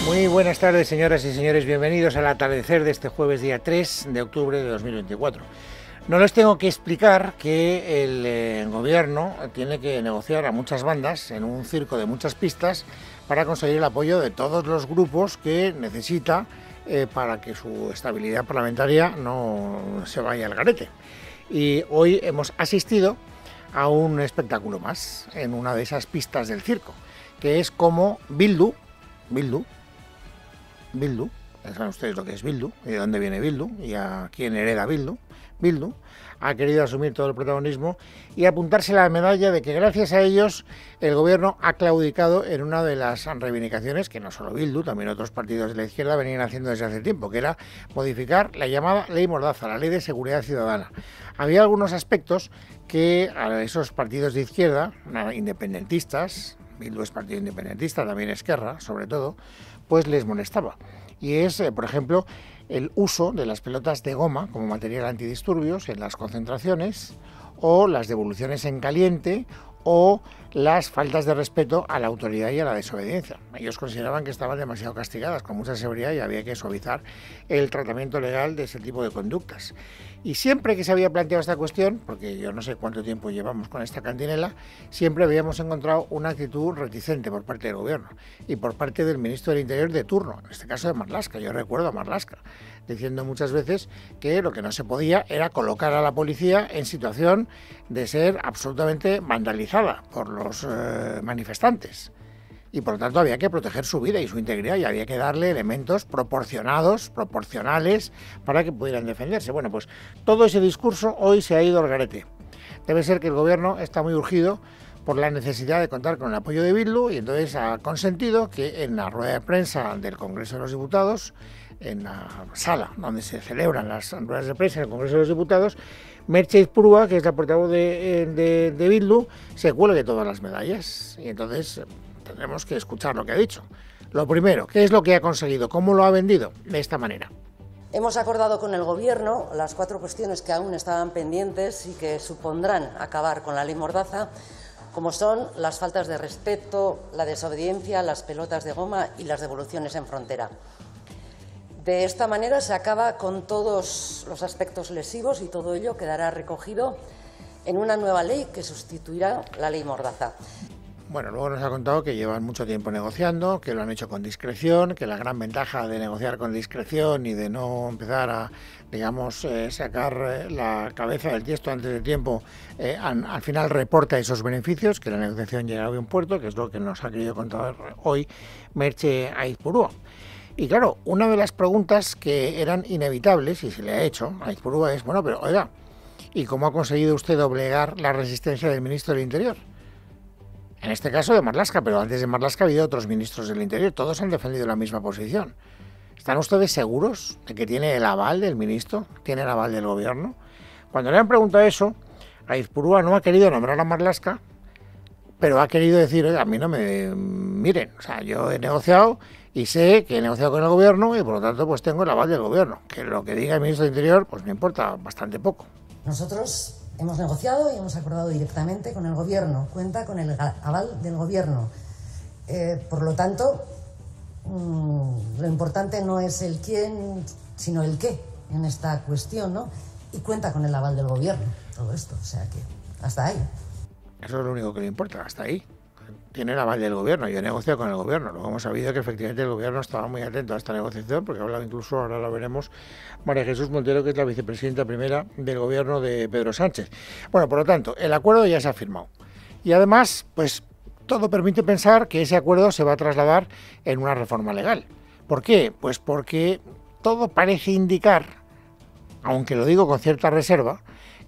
Muy buenas tardes, señoras y señores. Bienvenidos al atardecer de este jueves día 3 de octubre de 2024. No les tengo que explicar que el gobierno tiene que negociar a muchas bandas en un circo de muchas pistas para conseguir el apoyo de todos los grupos que necesita para que su estabilidad parlamentaria no se vaya al garete. Y hoy hemos asistido a un espectáculo más en una de esas pistas del circo, que es como Bildu, saben ustedes lo que es Bildu, y de dónde viene Bildu, y a quién hereda Bildu. Bildu ha querido asumir todo el protagonismo y apuntarse la medalla de que gracias a ellos el gobierno ha claudicado en una de las reivindicaciones que no solo Bildu, también otros partidos de la izquierda venían haciendo desde hace tiempo, que era modificar la llamada Ley Mordaza, la Ley de Seguridad Ciudadana. Había algunos aspectos que a esos partidos de izquierda, independentistas, Bildu es partido independentista, también Esquerra, sobre todo, pues les molestaba. Y es, por ejemplo, el uso de las pelotas de goma como material antidisturbios en las concentraciones, o las devoluciones en caliente, o las faltas de respeto a la autoridad y a la desobediencia. Ellos consideraban que estaban demasiado castigadas con mucha severidad y había que suavizar el tratamiento legal de ese tipo de conductas. Y siempre que se había planteado esta cuestión, porque yo no sé cuánto tiempo llevamos con esta cantinela, siempre habíamos encontrado una actitud reticente por parte del gobierno y por parte del ministro del Interior de turno, en este caso de Marlaska. Yo recuerdo a Marlaska diciendo muchas veces que lo que no se podía era colocar a la policía en situación de ser absolutamente vandalizada por los manifestantes. Y por lo tanto había que proteger su vida y su integridad y había que darle elementos proporcionales, para que pudieran defenderse. Bueno, pues todo ese discurso hoy se ha ido al garete. Debe ser que el gobierno está muy urgido por la necesidad de contar con el apoyo de Bildu y entonces ha consentido que en la rueda de prensa del Congreso de los Diputados, en la sala donde se celebran las ruedas de prensa del Congreso de los Diputados, Merche Aizpurua, que es la portavoz de Bildu, se cuelgue todas las medallas. Y entonces tendremos que escuchar lo que ha dicho. Lo primero, ¿qué es lo que ha conseguido? ¿Cómo lo ha vendido? De esta manera. Hemos acordado con el Gobierno las 4 cuestiones que aún estaban pendientes y que supondrán acabar con la ley Mordaza, como son las faltas de respeto, la desobediencia, las pelotas de goma y las devoluciones en frontera. De esta manera se acaba con todos los aspectos lesivos y todo ello quedará recogido en una nueva ley que sustituirá la ley Mordaza. Bueno, luego nos ha contado que llevan mucho tiempo negociando, que lo han hecho con discreción, que la gran ventaja de negociar con discreción y de no empezar a, digamos, sacar la cabeza del tiesto antes de tiempo, al final reporta esos beneficios, que la negociación llega a buen puerto, que es lo que nos ha querido contar hoy Merche Aizpurua. Y claro, una de las preguntas que eran inevitables, y se le ha hecho a Aizpurua, es, bueno, pero oiga, ¿y cómo ha conseguido usted doblegar la resistencia del ministro del Interior? En este caso de Marlaska, pero antes de Marlaska ha habido otros ministros del Interior, todos han defendido la misma posición. ¿Están ustedes seguros de que tiene el aval del ministro, tiene el aval del gobierno? Cuando le han preguntado eso, Aizpurua no ha querido nombrar a Marlaska, pero ha querido decir, oye, a mí no me miren, o sea, yo he negociado y sé que he negociado con el gobierno y por lo tanto pues tengo el aval del gobierno, que lo que diga el ministro del Interior pues me importa bastante poco. Nosotros hemos negociado y hemos acordado directamente con el Gobierno, cuenta con el aval del Gobierno. Por lo tanto, lo importante no es el quién, sino el qué en esta cuestión, ¿no? Y cuenta con el aval del Gobierno, todo esto, o sea que hasta ahí. Eso es lo único que le importa, hasta ahí. Tiene el aval del gobierno, yo he negociado con el gobierno. Luego hemos sabido que efectivamente el gobierno estaba muy atento a esta negociación, porque ha hablado incluso, ahora lo veremos, María Jesús Montero, que es la vicepresidenta primera del gobierno de Pedro Sánchez. Bueno, por lo tanto, el acuerdo ya se ha firmado. Y además, pues todo permite pensar que ese acuerdo se va a trasladar en una reforma legal. ¿Por qué? Pues porque todo parece indicar, aunque lo digo con cierta reserva,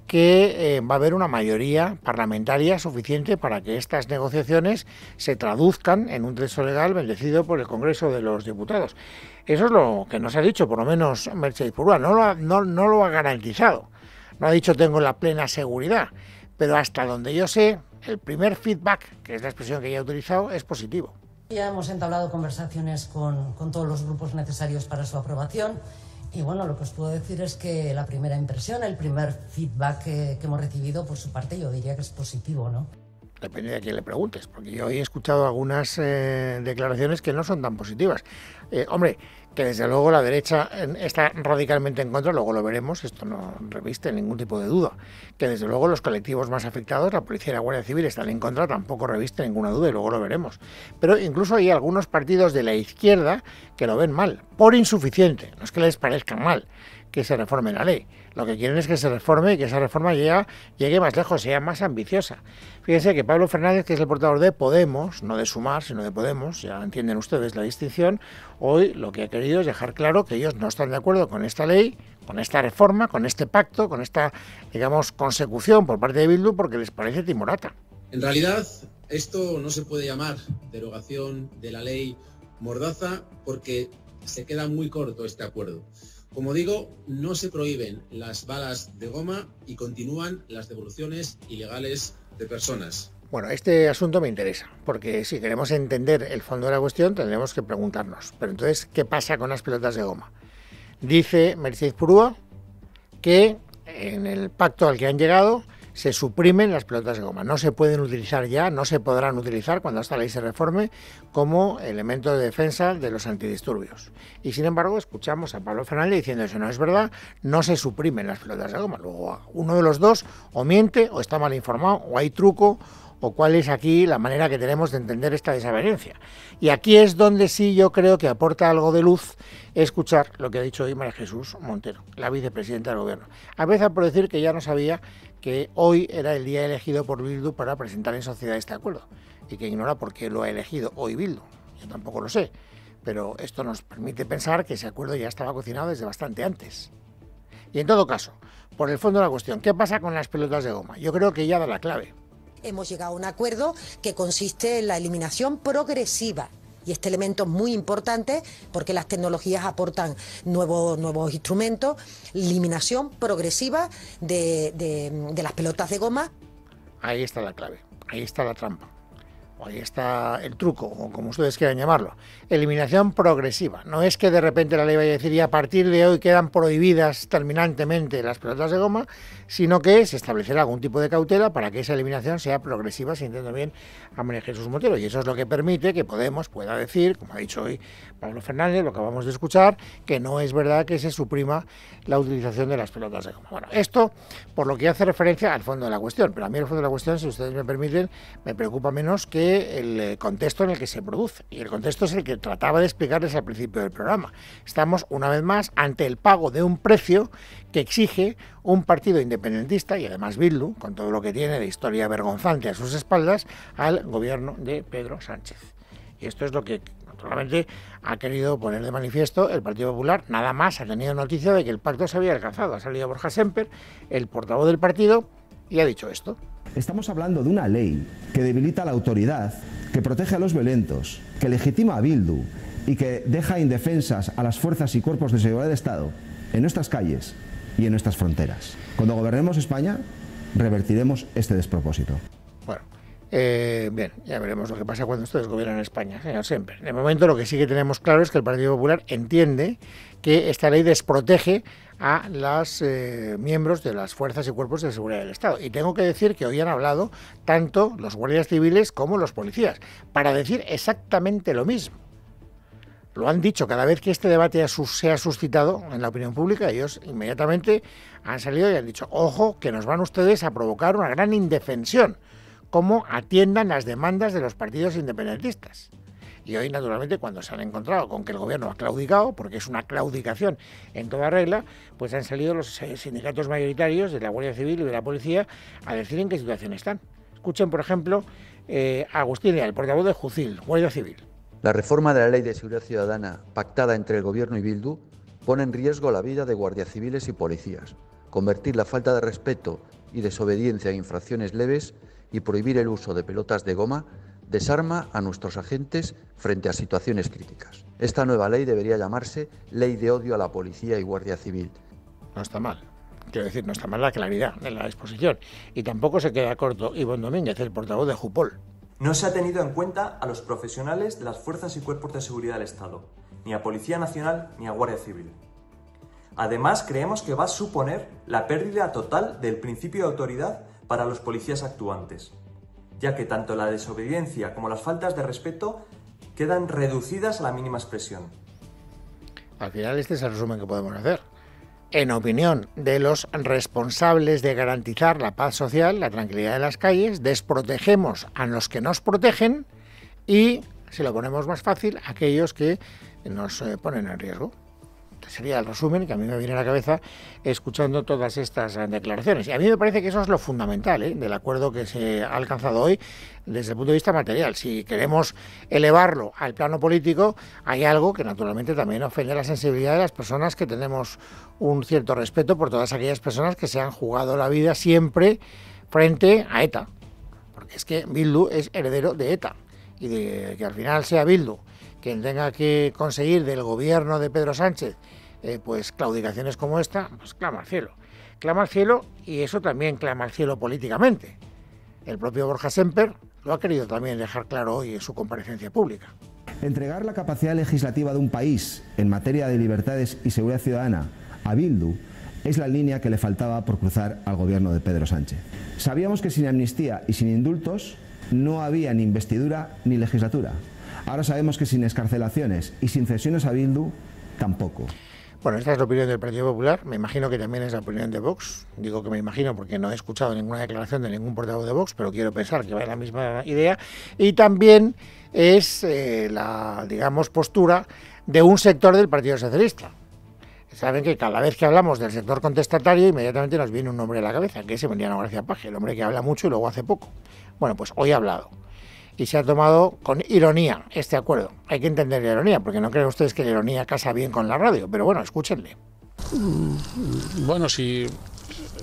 que va a haber una mayoría parlamentaria suficiente para que estas negociaciones se traduzcan en un texto legal bendecido por el Congreso de los Diputados. Eso es lo que nos ha dicho, por lo menos Merche Aizpurua. No lo ha garantizado. No ha dicho tengo la plena seguridad, pero hasta donde yo sé, el primer feedback, que es la expresión que ella ha utilizado, es positivo. Ya hemos entablado conversaciones con todos los grupos necesarios para su aprobación. Y bueno, lo que os puedo decir es que la primera impresión, el primer feedback que hemos recibido por su parte, yo diría que es positivo, ¿no? Depende de quién le preguntes, porque yo he escuchado algunas declaraciones que no son tan positivas. Hombre, que desde luego la derecha está radicalmente en contra, luego lo veremos, esto no reviste ningún tipo de duda. Que desde luego los colectivos más afectados, la policía y la Guardia Civil, están en contra, tampoco reviste ninguna duda y luego lo veremos. Pero incluso hay algunos partidos de la izquierda que lo ven mal, por insuficiente, no es que les parezca mal que se reforme la ley. Lo que quieren es que se reforme y que esa reforma llegue más lejos, sea más ambiciosa. Fíjense que Pablo Fernández, que es el portavoz de Podemos, no de Sumar, sino de Podemos, ya entienden ustedes la distinción, hoy lo que ha querido es dejar claro que ellos no están de acuerdo con esta ley, con esta reforma, con este pacto, con esta, digamos, consecución por parte de Bildu, porque les parece timorata. En realidad, esto no se puede llamar derogación de la ley Mordaza porque se queda muy corto este acuerdo. Como digo, no se prohíben las balas de goma y continúan las devoluciones ilegales de personas. Bueno, este asunto me interesa, porque si queremos entender el fondo de la cuestión tendremos que preguntarnos. Pero entonces, ¿qué pasa con las pelotas de goma? Dice Mercedes Purúa que en el pacto al que han llegado se suprimen las pelotas de goma. No se pueden utilizar ya, no se podrán utilizar cuando esta ley se reforme como elemento de defensa de los antidisturbios. Y sin embargo, escuchamos a Pablo Fernández diciendo eso no es verdad, no se suprimen las pelotas de goma. Luego uno de los dos o miente o está mal informado o hay truco o cuál es aquí la manera que tenemos de entender esta desavenencia. Y aquí es donde sí yo creo que aporta algo de luz escuchar lo que ha dicho hoy María Jesús Montero, la vicepresidenta del Gobierno. A veces por decir que ya no sabía que hoy era el día elegido por Bildu para presentar en sociedad este acuerdo y que ignora por qué lo ha elegido hoy Bildu. Yo tampoco lo sé, pero esto nos permite pensar que ese acuerdo ya estaba cocinado desde bastante antes. Y en todo caso, por el fondo de la cuestión, ¿qué pasa con las pelotas de goma? Yo creo que ya da la clave. Hemos llegado a un acuerdo que consiste en la eliminación progresiva. Y este elemento es muy importante porque las tecnologías aportan nuevos instrumentos, eliminación progresiva de las pelotas de goma. Ahí está la clave, ahí está la trampa, o ahí está el truco, o como ustedes quieran llamarlo. Eliminación progresiva. No es que de repente la ley vaya a decir y a partir de hoy quedan prohibidas terminantemente las pelotas de goma, sino que se establecerá algún tipo de cautela para que esa eliminación sea progresiva, si entiendo bien a María Jesús Montero. Y eso es lo que permite que Podemos pueda decir, como ha dicho hoy Pablo Fernández, lo que acabamos de escuchar, que no es verdad que se suprima la utilización de las pelotas de goma. Bueno, esto por lo que hace referencia al fondo de la cuestión, pero a mí el fondo de la cuestión, si ustedes me permiten, me preocupa menos que el contexto en el que se produce. Y el contexto es el que trataba de explicarles al principio del programa. Estamos, una vez más, ante el pago de un precio que exige un partido independentista y además Bildu, con todo lo que tiene de historia vergonzante a sus espaldas, al gobierno de Pedro Sánchez. Y esto es lo que, naturalmente, ha querido poner de manifiesto el Partido Popular. Nada más ha tenido noticia de que el pacto se había alcanzado. Ha salido Borja Semper, el portavoz del partido, y ha dicho esto. Estamos hablando de una ley que debilita la autoridad, que protege a los violentos, que legitima a Bildu y que deja indefensas a las fuerzas y cuerpos de seguridad del Estado en nuestras calles y en nuestras fronteras. Cuando gobernemos España, revertiremos este despropósito. Bueno, bien, ya veremos lo que pasa cuando ustedes gobiernan España, señor Semper. De momento lo que sí que tenemos claro es que el Partido Popular entiende que esta ley desprotege a los miembros de las fuerzas y cuerpos de seguridad del Estado. Y tengo que decir que hoy han hablado tanto los guardias civiles como los policías, para decir exactamente lo mismo. Lo han dicho cada vez que este debate se ha suscitado en la opinión pública, ellos inmediatamente han salido y han dicho, ojo, que nos van ustedes a provocar una gran indefensión, como atiendan las demandas de los partidos independentistas. Y hoy, naturalmente, cuando se han encontrado con que el gobierno ha claudicado, porque es una claudicación en toda regla, pues han salido los sindicatos mayoritarios de la Guardia Civil y de la Policía a decir en qué situación están. Escuchen, por ejemplo, a Agustín Leal, el portavoz de Jucil, Guardia Civil. La reforma de la Ley de Seguridad Ciudadana pactada entre el Gobierno y Bildu pone en riesgo la vida de guardias civiles y policías. Convertir la falta de respeto y desobediencia en infracciones leves y prohibir el uso de pelotas de goma desarma a nuestros agentes frente a situaciones críticas. Esta nueva ley debería llamarse Ley de Odio a la Policía y Guardia Civil. No está mal. Quiero decir, no está mal la claridad de la exposición. Y tampoco se queda corto Ivonne Domínguez, el portavoz de Jupol. No se ha tenido en cuenta a los profesionales de las fuerzas y cuerpos de seguridad del Estado, ni a Policía Nacional ni a Guardia Civil. Además, creemos que va a suponer la pérdida total del principio de autoridad para los policías actuantes. ya que tanto la desobediencia como las faltas de respeto quedan reducidas a la mínima expresión. Al final este es el resumen que podemos hacer. En opinión de los responsables de garantizar la paz social, la tranquilidad de las calles, desprotegemos a los que nos protegen y, si lo ponemos más fácil, a aquellos que nos ponen en riesgo. Sería el resumen que a mí me viene a la cabeza escuchando todas estas declaraciones. Y a mí me parece que eso es lo fundamental del acuerdo que se ha alcanzado hoy desde el punto de vista material. Si queremos elevarlo al plano político, hay algo que naturalmente también ofende la sensibilidad de las personas que tenemos un cierto respeto por todas aquellas personas que se han jugado la vida siempre frente a ETA. Porque es que Bildu es heredero de ETA. Y de que al final sea Bildu quien tenga que conseguir del gobierno de Pedro Sánchez pues claudicaciones como esta, pues clama al cielo, y eso también clama al cielo políticamente. El propio Borja Semper lo ha querido también dejar claro hoy en su comparecencia pública. Entregar la capacidad legislativa de un país en materia de libertades y seguridad ciudadana a Bildu es la línea que le faltaba por cruzar al gobierno de Pedro Sánchez. Sabíamos que sin amnistía y sin indultos no había ni investidura ni legislatura. Ahora sabemos que sin excarcelaciones y sin cesiones a Bildu, tampoco. Bueno, esta es la opinión del Partido Popular. Me imagino que también es la opinión de Vox. Digo que me imagino porque no he escuchado ninguna declaración de ningún portavoz de Vox, pero quiero pensar que va en la misma idea. Y también es la, digamos, postura de un sector del Partido Socialista. Saben que cada vez que hablamos del sector contestatario, inmediatamente nos viene un nombre a la cabeza, que es Emiliano García Paje, el hombre que habla mucho y luego hace poco. Bueno, pues hoy ha hablado. Y se ha tomado con ironía este acuerdo. Hay que entender la ironía, porque no creen ustedes que la ironía casa bien con la radio, pero bueno, escúchenle. Bueno, si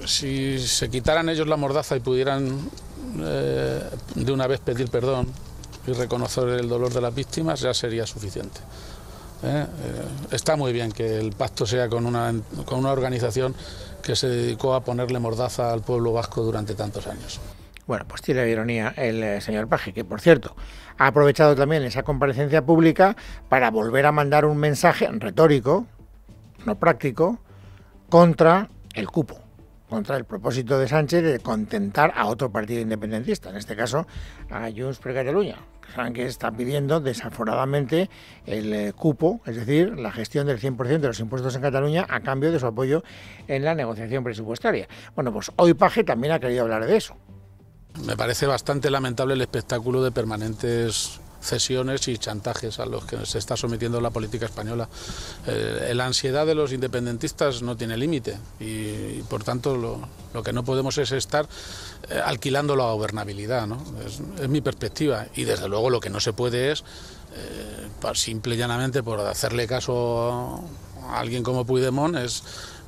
se quitaran ellos la mordaza y pudieran de una vez pedir perdón y reconocer el dolor de las víctimas, ya sería suficiente. Está muy bien que el pacto sea con una organización que se dedicó a ponerle mordaza al pueblo vasco durante tantos años. Bueno, pues tiene la ironía el señor Paje, que por cierto ha aprovechado también esa comparecencia pública para volver a mandar un mensaje retórico, no práctico, contra el cupo, contra el propósito de Sánchez de contentar a otro partido independentista, en este caso a Junts per Catalunya, que saben que están pidiendo desaforadamente el cupo, es decir, la gestión del 100% de los impuestos en Cataluña a cambio de su apoyo en la negociación presupuestaria. Bueno, pues hoy Paje también ha querido hablar de eso. Me parece bastante lamentable el espectáculo de permanentes cesiones y chantajes a los que se está sometiendo la política española. La ansiedad de los independentistas no tiene límite y por tanto lo que no podemos es estar alquilando la gobernabilidad, ¿no? Es mi perspectiva, y desde luego lo que no se puede es, simple y llanamente por hacerle caso a alguien como Puigdemont, es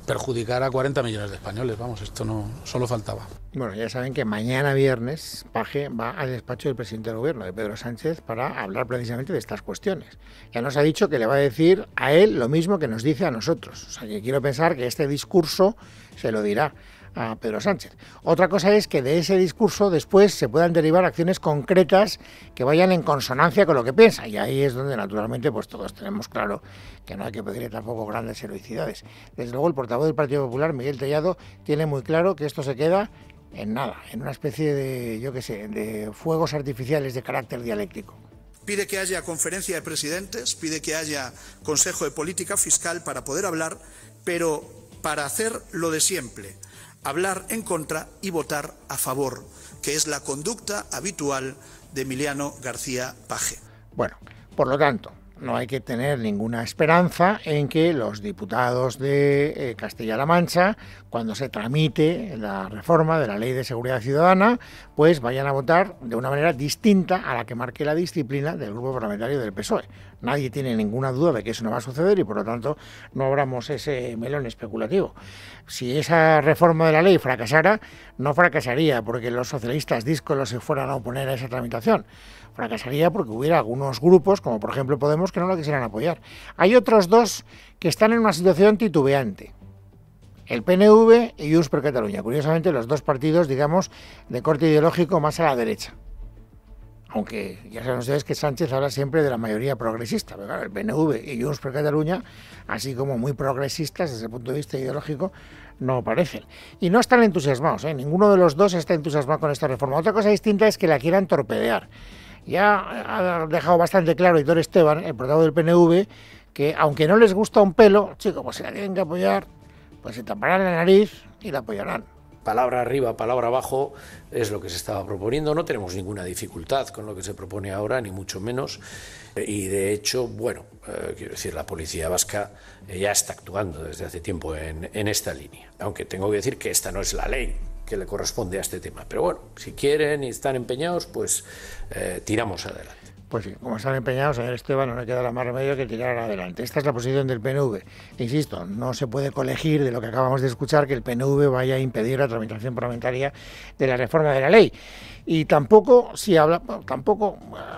perjudicar a 40 millones de españoles. Vamos, esto no solo faltaba. Bueno, ya saben que mañana viernes Paje va al despacho del presidente del gobierno, de Pedro Sánchez, para hablar precisamente de estas cuestiones. Ya nos ha dicho que le va a decir a él lo mismo que nos dice a nosotros. O sea, que quiero pensar que este discurso se lo dirá a Pedro Sánchez. Otra cosa es que de ese discurso después se puedan derivar acciones concretas que vayan en consonancia con lo que piensa, y ahí es donde naturalmente pues todos tenemos claro que no hay que pedirle tampoco grandes heroicidades. Desde luego el portavoz del Partido Popular, Miguel Tellado, tiene muy claro que esto se queda en nada, en una especie de, yo qué sé, de fuegos artificiales de carácter dialéctico. Pide que haya conferencia de presidentes, pide que haya Consejo de Política Fiscal para poder hablar, pero para hacer lo de siempre: hablar en contra y votar a favor, que es la conducta habitual de Emiliano García Paje. Bueno, por lo tanto, no hay que tener ninguna esperanza en que los diputados de Castilla-La Mancha, cuando se tramite la reforma de la Ley de Seguridad Ciudadana, pues vayan a votar de una manera distinta a la que marque la disciplina del grupo parlamentario del PSOE. Nadie tiene ninguna duda de que eso no va a suceder y por lo tanto no abramos ese melón especulativo. Si esa reforma de la ley fracasara, no fracasaría porque los socialistas díscolos se fueran a oponer a esa tramitación. Fracasaría porque hubiera algunos grupos, como por ejemplo Podemos, que no la quisieran apoyar. Hay otros dos que están en una situación titubeante: el PNV y Junts per Catalunya. Curiosamente, los dos partidos, digamos, de corte ideológico más a la derecha. Aunque ya saben ustedes que Sánchez habla siempre de la mayoría progresista, pero claro, el PNV y Junts per Catalunya, así como muy progresistas desde el punto de vista ideológico, no parecen. Y no están entusiasmados, ninguno de los dos está entusiasmado con esta reforma. Otra cosa distinta es que la quieran torpedear. Ya ha dejado bastante claro Aitor Esteban, el portavoz del PNV, que aunque no les gusta un pelo, chicos, pues si la tienen que apoyar, pues se taparán la nariz y la apoyarán. Palabra arriba, palabra abajo, es lo que se estaba proponiendo. No tenemos ninguna dificultad con lo que se propone ahora, ni mucho menos. Y de hecho, bueno, quiero decir, la policía vasca ya está actuando desde hace tiempo en esta línea. Aunque tengo que decir que esta no es la ley que le corresponde a este tema. Pero bueno, si quieren y están empeñados, pues tiramos adelante. Pues sí, como están empeñados, señor Esteban, no le queda más remedio que tirar adelante. Esta es la posición del PNV. Insisto, no se puede colegir de lo que acabamos de escuchar que el PNV vaya a impedir la tramitación parlamentaria de la reforma de la ley. Y tampoco,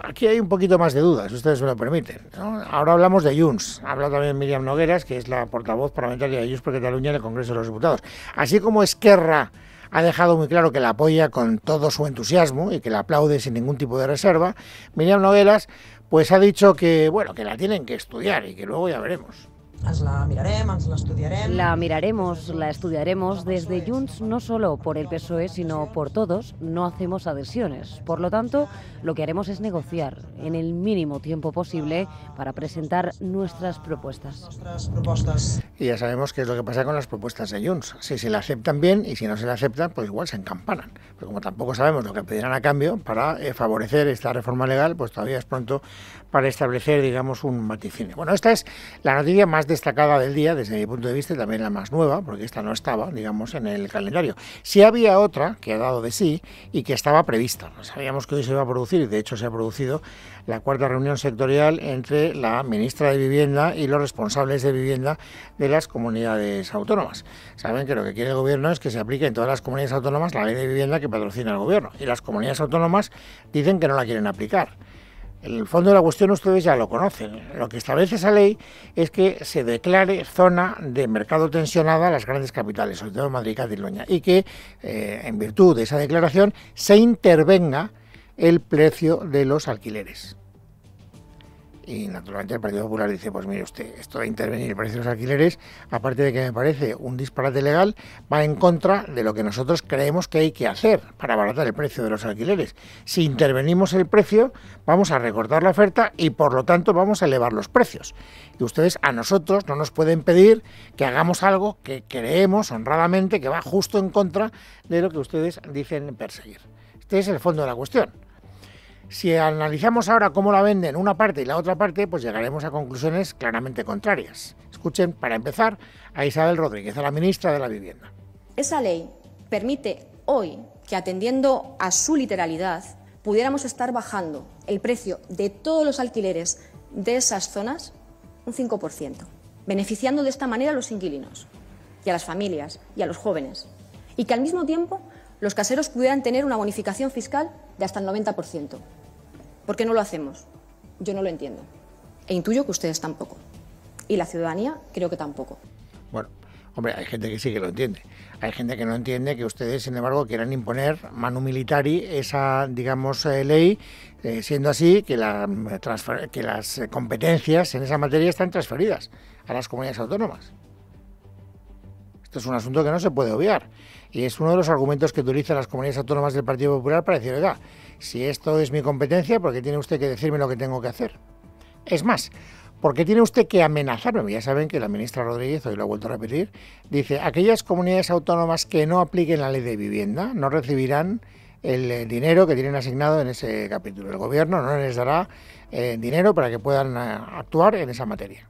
aquí hay un poquito más de dudas, si ustedes me lo permiten, ¿no? Ahora hablamos de Junts, habla también Míriam Nogueras, que es la portavoz parlamentaria de Junts per Catalunya en el Congreso de los Diputados. Así como Esquerra ha dejado muy claro que la apoya con todo su entusiasmo y que la aplaude sin ningún tipo de reserva, Míriam Nogueras pues ha dicho que, bueno, que la tienen que estudiar y que luego ya veremos. La miraremos, la estudiaremos. Desde Junts, no solo por el PSOE, sino por todos, no hacemos adhesiones. Por lo tanto, lo que haremos es negociar en el mínimo tiempo posible para presentar nuestras propuestas. Y ya sabemos qué es lo que pasa con las propuestas de Junts. Si se la aceptan bien y si no se la aceptan, pues igual se encampanan. Pero como tampoco sabemos lo que pedirán a cambio para favorecer esta reforma legal, pues todavía es pronto para establecer, digamos, un vaticinio. Bueno, esta es la noticia más destacada del día desde mi punto de vista y también la más nueva, porque esta no estaba, digamos, en el calendario. Sí había otra que ha dado de sí y que estaba prevista. Sabíamos que hoy se iba a producir, y de hecho se ha producido, la cuarta reunión sectorial entre la ministra de Vivienda y los responsables de vivienda de las comunidades autónomas. Saben que lo que quiere el gobierno es que se aplique en todas las comunidades autónomas la ley de vivienda que patrocina el gobierno, y las comunidades autónomas dicen que no la quieren aplicar. El fondo de la cuestión ustedes ya lo conocen. Lo que establece esa ley es que se declare zona de mercado tensionada a las grandes capitales, sobre todo Madrid y Cataluña, y que en virtud de esa declaración se intervenga el precio de los alquileres. Y naturalmente el Partido Popular dice, pues mire usted, esto de intervenir el precio de los alquileres, aparte de que me parece un disparate legal, va en contra de lo que nosotros creemos que hay que hacer para abaratar el precio de los alquileres. Si intervenimos el precio, vamos a recortar la oferta y por lo tanto vamos a elevar los precios. Y ustedes a nosotros no nos pueden pedir que hagamos algo que creemos honradamente que va justo en contra de lo que ustedes dicen perseguir. Este es el fondo de la cuestión. Si analizamos ahora cómo la venden una parte y la otra parte, pues llegaremos a conclusiones claramente contrarias. Escuchen, para empezar, a Isabel Rodríguez, a la ministra de la Vivienda. Esa ley permite hoy que, atendiendo a su literalidad, pudiéramos estar bajando el precio de todos los alquileres de esas zonas un 5%, beneficiando de esta manera a los inquilinos y a las familias y a los jóvenes, y que al mismo tiempo los caseros pudieran tener una bonificación fiscal de hasta el 90%. ¿Por qué no lo hacemos? Yo no lo entiendo. E intuyo que ustedes tampoco. Y la ciudadanía creo que tampoco. Bueno, hombre, hay gente que sí que lo entiende. Hay gente que no entiende que ustedes, sin embargo, quieran imponer manu militari esa, digamos, ley, siendo así que las competencias en esa materia están transferidas a las comunidades autónomas. Esto es un asunto que no se puede obviar. Y es uno de los argumentos que utilizan las comunidades autónomas del Partido Popular para decir, oiga, si esto es mi competencia, ¿por qué tiene usted que decirme lo que tengo que hacer? Es más, ¿por qué tiene usted que amenazarme? Ya saben que la ministra Rodríguez, hoy lo ha vuelto a repetir, dice, aquellas comunidades autónomas que no apliquen la ley de vivienda no recibirán el dinero que tienen asignado en ese capítulo. El gobierno no les dará dinero para que puedan actuar en esa materia.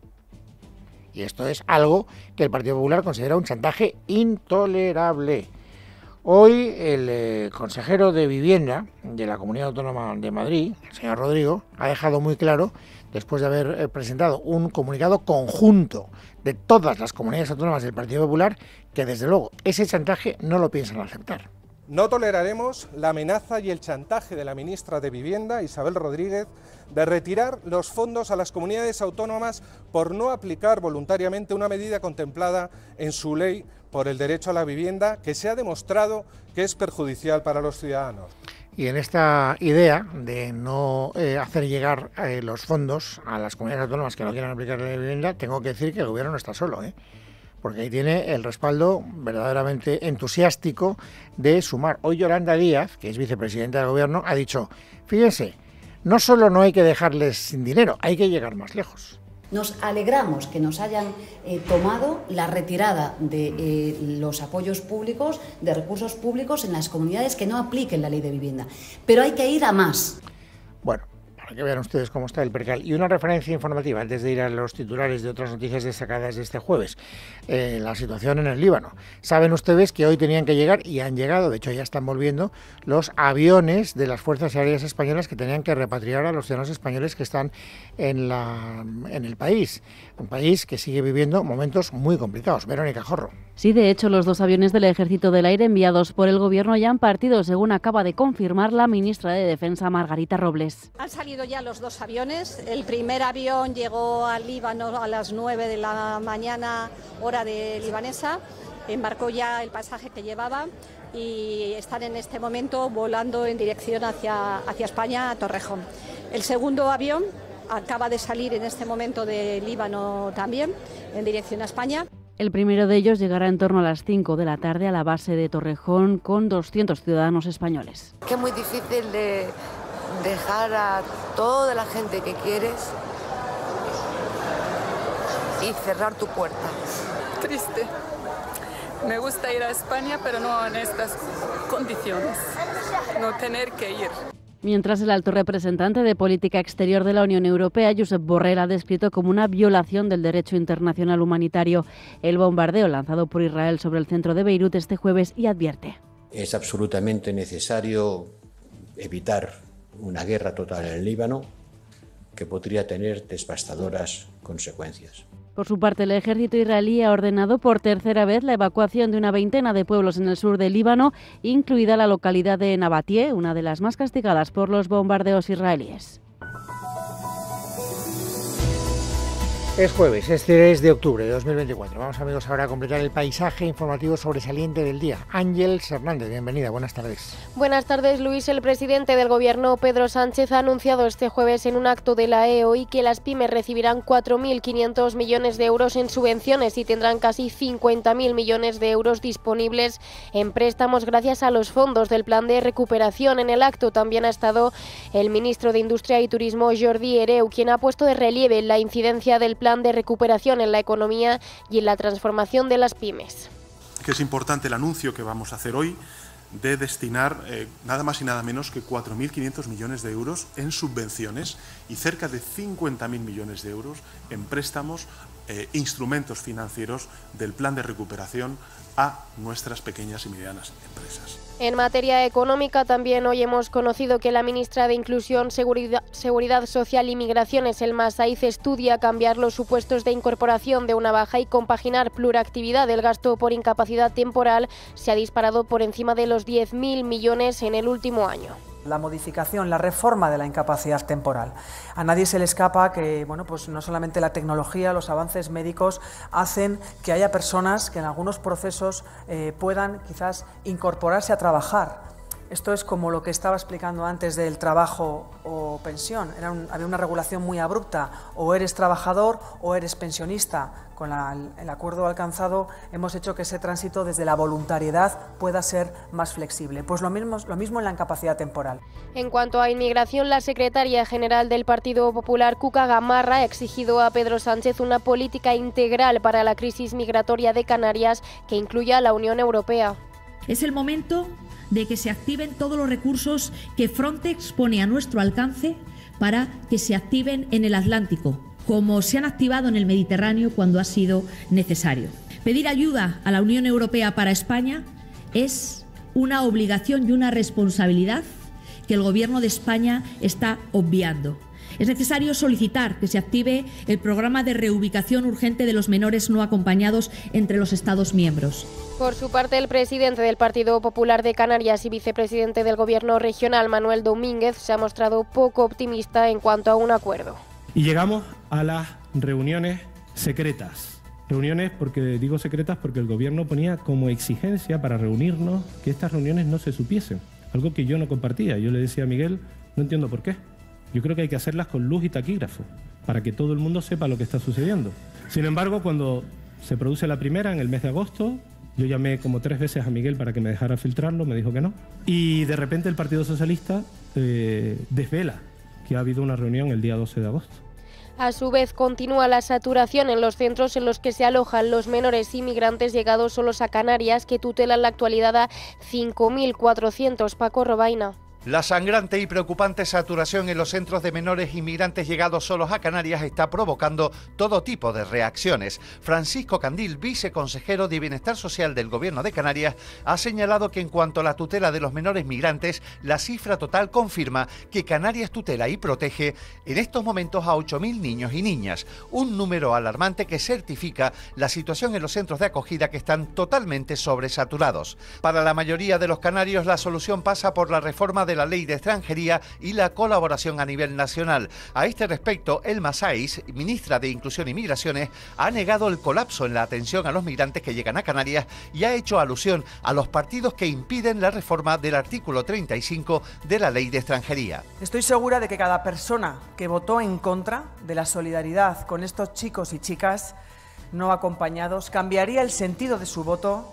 Y esto es algo que el Partido Popular considera un chantaje intolerable. Hoy el consejero de Vivienda de la Comunidad Autónoma de Madrid, el señor Rodrigo, ha dejado muy claro, después de haber presentado un comunicado conjunto de todas las comunidades autónomas del Partido Popular, que desde luego ese chantaje no lo piensan aceptar. No toleraremos la amenaza y el chantaje de la ministra de Vivienda, Isabel Rodríguez, de retirar los fondos a las comunidades autónomas por no aplicar voluntariamente una medida contemplada en su ley por el derecho a la vivienda, que se ha demostrado que es perjudicial para los ciudadanos. Y en esta idea de no hacer llegar los fondos a las comunidades autónomas que no quieran aplicar la ley de vivienda, tengo que decir que el gobierno no está solo, porque ahí tiene el respaldo verdaderamente entusiástico de Sumar. Hoy Yolanda Díaz, que es vicepresidenta del gobierno, ha dicho, fíjense, no solo no hay que dejarles sin dinero, hay que llegar más lejos. Nos alegramos que nos hayan tomado la retirada de los apoyos públicos, de recursos públicos en las comunidades que no apliquen la ley de vivienda. Pero hay que ir a más. Bueno, para que vean ustedes cómo está el percal. Y una referencia informativa antes de ir a los titulares de otras noticias destacadas de este jueves. La situación en el Líbano. Saben ustedes que hoy tenían que llegar y han llegado, de hecho ya están volviendo, los aviones de las Fuerzas Aéreas Españolas que tenían que repatriar a los ciudadanos españoles que están en el país. Un país que sigue viviendo momentos muy complicados. Verónica Jorro. Sí, de hecho, los 2 aviones del Ejército del Aire enviados por el Gobierno ya han partido, según acaba de confirmar la ministra de Defensa, Margarita Robles. Han salido ya los 2 aviones. El primer avión llegó al Líbano a las 9 de la mañana, hora de libanesa. Embarcó ya el pasaje que llevaba y están en este momento volando en dirección hacia España, a Torrejón. El segundo avión acaba de salir en este momento de Líbano también, en dirección a España. El primero de ellos llegará en torno a las 5 de la tarde a la base de Torrejón con 200 ciudadanos españoles. Que es muy difícil de dejar a toda la gente que quieres y cerrar tu puerta. Triste. Me gusta ir a España, pero no en estas condiciones. No tener que ir. Mientras el alto representante de Política Exterior de la Unión Europea, Josep Borrell, ha descrito como una violación del derecho internacional humanitario el bombardeo lanzado por Israel sobre el centro de Beirut este jueves y advierte. Es absolutamente necesario evitar una guerra total en el Líbano que podría tener devastadoras consecuencias. Por su parte, el ejército israelí ha ordenado por tercera vez la evacuación de una veintena de pueblos en el sur del Líbano, incluida la localidad de Nabatie, una de las más castigadas por los bombardeos israelíes. Es jueves, es 3 de octubre de 2024. Vamos, amigos, ahora a completar el paisaje informativo sobresaliente del día. Ángeles Hernández, bienvenida, buenas tardes. Buenas tardes, Luis. El presidente del Gobierno, Pedro Sánchez, ha anunciado este jueves en un acto de la EOI que las pymes recibirán 4.500 millones de euros en subvenciones y tendrán casi 50.000 millones de euros disponibles en préstamos gracias a los fondos del Plan de Recuperación. En el acto también ha estado el ministro de Industria y Turismo, Jordi Hereu, quien ha puesto de relieve la incidencia del Plan de Recuperación en la economía y en la transformación de las pymes. Que es importante el anuncio que vamos a hacer hoy de destinar nada más y nada menos que 4.500 millones de euros en subvenciones y cerca de 50.000 millones de euros en préstamos, instrumentos financieros del Plan de Recuperación a nuestras pequeñas y medianas empresas. En materia económica, también hoy hemos conocido que la ministra de Inclusión, Seguridad Social y Migraciones, Elma Saiz, estudia cambiar los supuestos de incorporación de una baja y compaginar pluriactividad. El gasto por incapacidad temporal se ha disparado por encima de los 10.000 millones en el último año. La modificación, la reforma de la incapacidad temporal. A nadie se le escapa que, bueno, pues no solamente la tecnología, los avances médicos hacen que haya personas que en algunos procesos puedan quizás incorporarse a trabajar. Esto es como lo que estaba explicando antes del trabajo o pensión. Había una regulación muy abrupta, o eres trabajador o eres pensionista. Con el acuerdo alcanzado hemos hecho que ese tránsito desde la voluntariedad pueda ser más flexible. Pues lo mismo en la incapacidad temporal. En cuanto a inmigración, la secretaria general del Partido Popular, Cuca Gamarra, ha exigido a Pedro Sánchez una política integral para la crisis migratoria de Canarias que incluya a la Unión Europea. Es el momento de que se activen todos los recursos que Frontex pone a nuestro alcance para que se activen en el Atlántico, como se han activado en el Mediterráneo cuando ha sido necesario. Pedir ayuda a la Unión Europea para España es una obligación y una responsabilidad que el Gobierno de España está obviando. Es necesario solicitar que se active el programa de reubicación urgente de los menores no acompañados entre los Estados miembros. Por su parte, el presidente del Partido Popular de Canarias y vicepresidente del Gobierno regional, Manuel Domínguez, se ha mostrado poco optimista en cuanto a un acuerdo. Y llegamos a las reuniones secretas. Reuniones, porque digo secretas porque el Gobierno ponía como exigencia para reunirnos que estas reuniones no se supiesen. algo que yo no compartía. Yo le decía a Miguel, no entiendo por qué. Yo creo que hay que hacerlas con luz y taquígrafo, para que todo el mundo sepa lo que está sucediendo. Sin embargo, cuando se produce la primera, en el mes de agosto, yo llamé como 3 veces a Miguel para que me dejara filtrarlo, me dijo que no. Y de repente el Partido Socialista desvela que ha habido una reunión el día 12 de agosto. A su vez, continúa la saturación en los centros en los que se alojan los menores inmigrantes llegados solos a Canarias, que tutelan la actualidad a 5.400. Paco Robaina. La sangrante y preocupante saturación en los centros de menores inmigrantes llegados solos a Canarias está provocando todo tipo de reacciones. Francisco Candil, viceconsejero de Bienestar Social del Gobierno de Canarias, ha señalado que en cuanto a la tutela de los menores migrantes, la cifra total confirma que Canarias tutela y protege en estos momentos a 8.000 niños y niñas, un número alarmante que certifica la situación en los centros de acogida que están totalmente sobresaturados. Para la mayoría de los canarios, la solución pasa por la reforma de la Ley de Extranjería y la colaboración a nivel nacional. A este respecto, Elma Saiz, ministra de Inclusión y Migraciones, ha negado el colapso en la atención a los migrantes que llegan a Canarias y ha hecho alusión a los partidos que impiden la reforma del artículo 35 de la Ley de Extranjería. Estoy segura de que cada persona que votó en contra de la solidaridad con estos chicos y chicas no acompañados cambiaría el sentido de su voto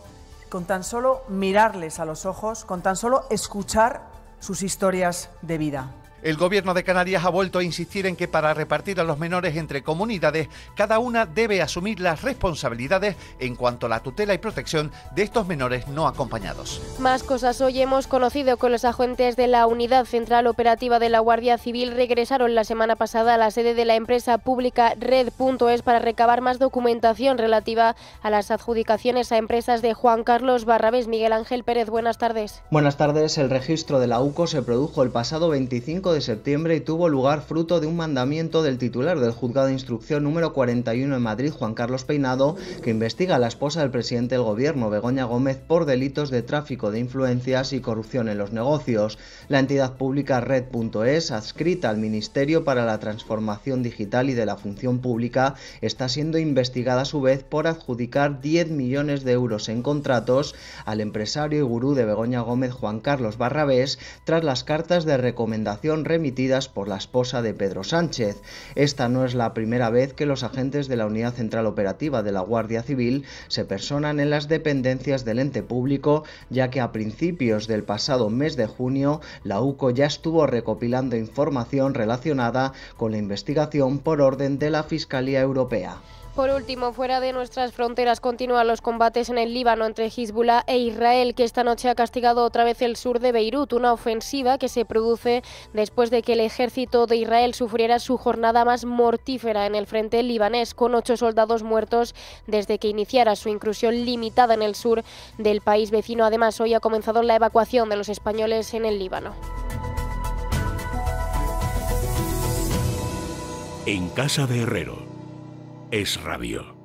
con tan solo mirarles a los ojos, con tan solo escuchar sus historias de vida. El Gobierno de Canarias ha vuelto a insistir en que para repartir a los menores entre comunidades, cada una debe asumir las responsabilidades en cuanto a la tutela y protección de estos menores no acompañados. Más cosas. Hoy hemos conocido que los agentes de la Unidad Central Operativa de la Guardia Civil regresaron la semana pasada a la sede de la empresa pública Red.es para recabar más documentación relativa a las adjudicaciones a empresas de Juan Carlos Barrabés. Miguel Ángel Pérez, buenas tardes. Buenas tardes. El registro de la UCO se produjo el pasado 25 de septiembre y tuvo lugar fruto de un mandamiento del titular del Juzgado de Instrucción número 41 en Madrid, Juan Carlos Peinado, que investiga a la esposa del presidente del Gobierno, Begoña Gómez, por delitos de tráfico de influencias y corrupción en los negocios. La entidad pública Red.es, adscrita al Ministerio para la Transformación Digital y de la Función Pública, está siendo investigada a su vez por adjudicar 10 millones de euros en contratos al empresario y gurú de Begoña Gómez, Juan Carlos Barrabés, tras las cartas de recomendación remitidas por la esposa de Pedro Sánchez. Esta no es la primera vez que los agentes de la Unidad Central Operativa de la Guardia Civil se personan en las dependencias del ente público, ya que a principios del pasado mes de junio la UCO ya estuvo recopilando información relacionada con la investigación por orden de la Fiscalía Europea. Por último, fuera de nuestras fronteras continúan los combates en el Líbano entre Hezbollah e Israel, que esta noche ha castigado otra vez el sur de Beirut, una ofensiva que se produce después de que el ejército de Israel sufriera su jornada más mortífera en el frente libanés, con 8 soldados muertos desde que iniciara su incursión limitada en el sur del país vecino. Además, hoy ha comenzado la evacuación de los españoles en el Líbano. En casa de Herrero. Es Radio.